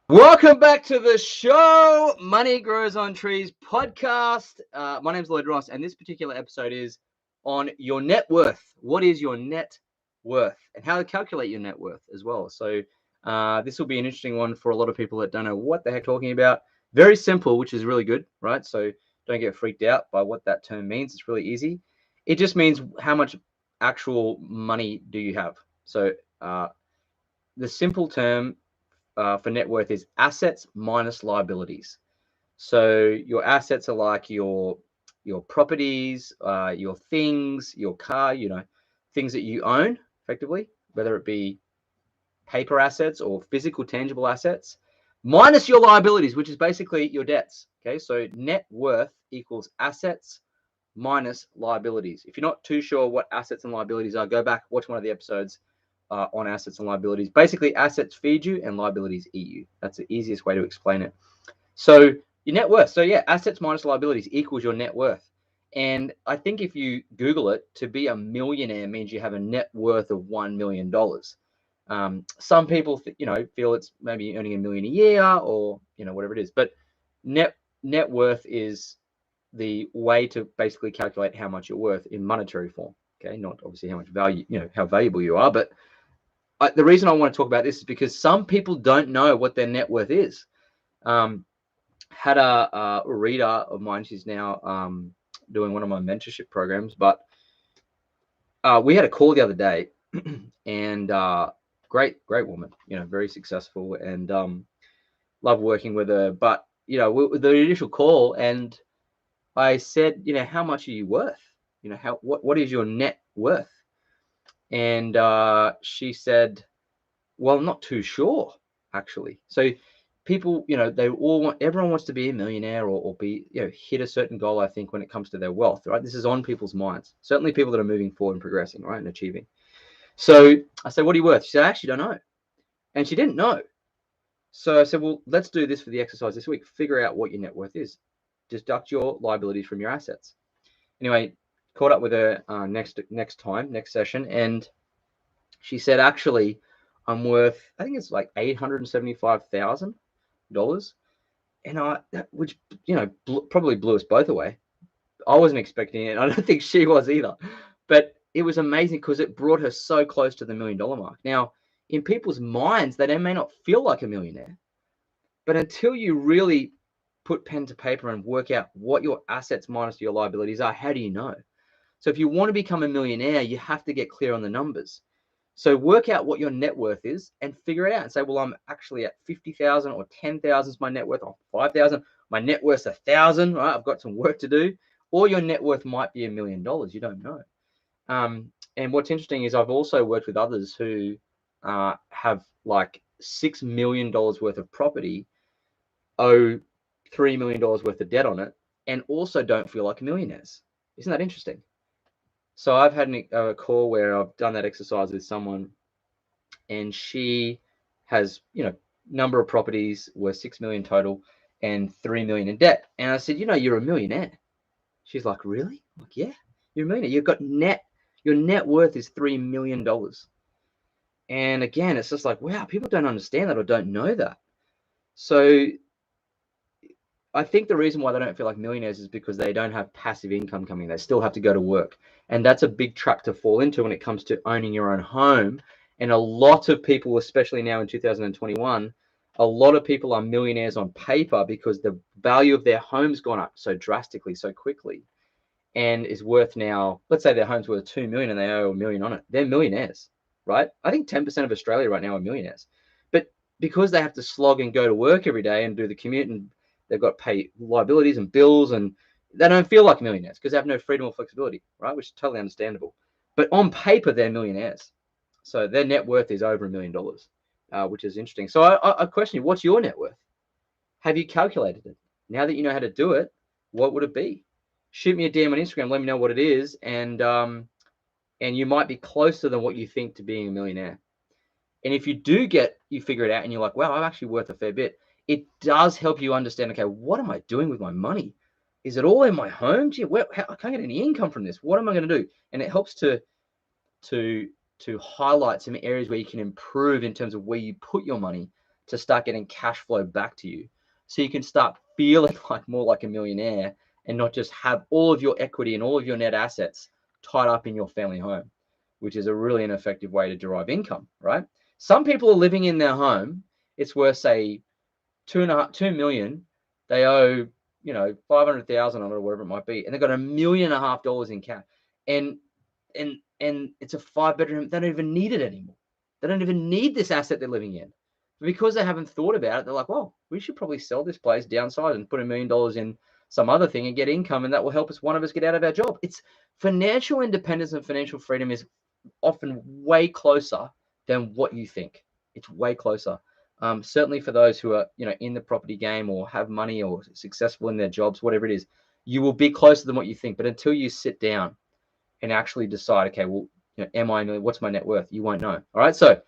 Welcome back to the show, Money Grows on Trees podcast. My name's Lloyd Ross, and this particular episode is on your net worth. What is your net worth, and how to calculate your net worth as well. So this will be an interesting one for a lot of people that don't know what the heck talking about. Very simple, which is really good, right? So don't get freaked out by what that term means. It's really easy. It just means how much actual money do you have. So the simple term for net worth is assets minus liabilities. So your assets are like your properties, your things, your car, things that you own effectively, whether it be paper assets or physical tangible assets, minus your liabilities, which is basically your debts. Okay, so net worth equals assets minus liabilities. If you're not too sure what assets and liabilities are, go back, watch one of the episodes on assets and liabilities. Basically, assets feed you and liabilities eat you. That's the easiest way to explain it. So your net worth. So yeah, assets minus liabilities equals your net worth. And I think if you Google it, to be a millionaire means you have a net worth of $1 million. Some people, feel it's maybe earning $1 million a year or, whatever it is. But net worth is the way to basically calculate how much you're worth in monetary form. Okay, not obviously how much value, how valuable you are, but the reason I want to talk about this is because some people don't know what their net worth is. Had a reader of mine, she's now doing one of my mentorship programs, but we had a call the other day and great woman, very successful, and love working with her. But, with the initial call, and I said, how much are you worth? What is your net worth? And she said, well, I'm not too sure, actually. So people, everyone wants to be a millionaire or be, hit a certain goal, I think, when it comes to their wealth, right? This is on people's minds. Certainly people that are moving forward and progressing, right, and achieving. So I said, what are you worth? She said, I actually don't know. And she didn't know. So I said, well, let's do this for the exercise this week. Figure out what your net worth is. Deduct your liabilities from your assets. Anyway, caught up with her next session, and she said, actually, I'm worth, I think it's like $875,000, and which probably blew us both away. I wasn't expecting it. I don't think she was either, but it was amazing because it brought her so close to the $1 million mark. Now, in people's minds, they may not feel like a millionaire, but until you really put pen to paper and work out what your assets minus your liabilities are, how do you know? So if you want to become a millionaire, you have to get clear on the numbers. So work out what your net worth is and figure it out and say, well, I'm actually at 50,000 or 10,000 is my net worth, or 5,000. My net worth's 1,000, right? I've got some work to do. Or your net worth might be $1 million. You don't know. And what's interesting is I've also worked with others who have like $6 million worth of property, owe $3 million worth of debt on it, and also don't feel like millionaires. Isn't that interesting? So I've had a call where I've done that exercise with someone, and she has, number of properties worth 6 million total and 3 million in debt. And I said, you're a millionaire. She's like, really? I'm like, yeah, you're a millionaire. Your net worth is $3 million. And again, it's just like, wow, people don't understand that or don't know that. So I think the reason why they don't feel like millionaires is because they don't have passive income coming. They still have to go to work. And that's a big trap to fall into when it comes to owning your own home. And a lot of people, especially now in 2021, a lot of people are millionaires on paper because the value of their home's gone up so drastically, so quickly, and is worth now, let's say their home's worth 2 million and they owe $1 million on it. They're millionaires, right? I think 10% of Australia right now are millionaires. But because they have to slog and go to work every day and do the commute, and they've got to pay liabilities and bills, and they don't feel like millionaires because they have no freedom or flexibility, right? Which is totally understandable. But on paper, they're millionaires. So their net worth is over $1 million, which is interesting. So I question you, what's your net worth? Have you calculated it? Now that you know how to do it, what would it be? Shoot me a DM on Instagram. Let me know what it is, and you might be closer than what you think to being a millionaire. And if you figure it out, and you're like, wow, I'm actually worth a fair bit. It does help you understand, okay, what am I doing with my money? Is it all in my home? Gee, I can't get any income from this. What am I going to do? And it helps to highlight some areas where you can improve in terms of where you put your money to start getting cash flow back to you, so you can start feeling like more like a millionaire and not just have all of your equity and all of your net assets tied up in your family home, which is a really ineffective way to derive income, right? Some people are living in their home. It's worth, say, 2 million. They owe, 500,000 on it or whatever it might be, and they've got $1.5 million in cash, and it's a 5-bedroom. They don't even need it anymore. They don't even need this asset they're living in. Because they haven't thought about it, they're like, well, we should probably sell this place, downsize, and put $1 million in some other thing and get income, and that will help one of us get out of our job. It's financial independence and financial freedom is often way closer than what you think. It's way closer. Certainly for those who are, in the property game or have money or successful in their jobs, whatever it is, you will be closer than what you think. But until you sit down and actually decide, okay, well, what's my net worth? You won't know. All right. So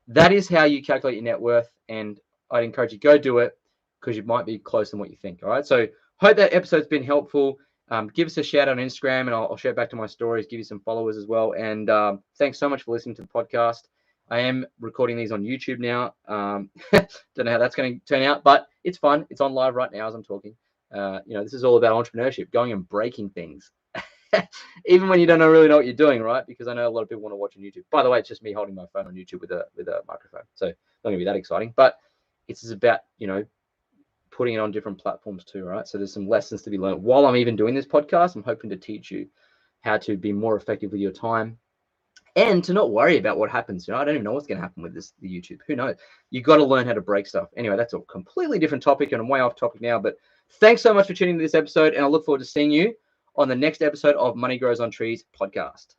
that is how you calculate your net worth. And I'd encourage you, go do it, because you might be closer than what you think. All right. So hope that episode's been helpful. Give us a shout out on Instagram, and I'll share back to my stories, give you some followers as well. And thanks so much for listening to the podcast. I am recording these on YouTube now. Don't know how that's going to turn out, but it's fun. It's on live right now as I'm talking. This is all about entrepreneurship, going and breaking things, even when you don't really know what you're doing, right? Because I know a lot of people want to watch on YouTube. By the way, it's just me holding my phone on YouTube with a microphone, so not going to be that exciting. But it's just about putting it on different platforms too, right? So there's some lessons to be learned while I'm even doing this podcast. I'm hoping to teach you how to be more effective with your time, and to not worry about what happens. I don't even know what's going to happen with the YouTube. Who knows? You got to learn how to break stuff. Anyway, that's a completely different topic, and I'm way off topic now. But thanks so much for tuning into this episode, and I look forward to seeing you on the next episode of Money Grows on Trees podcast.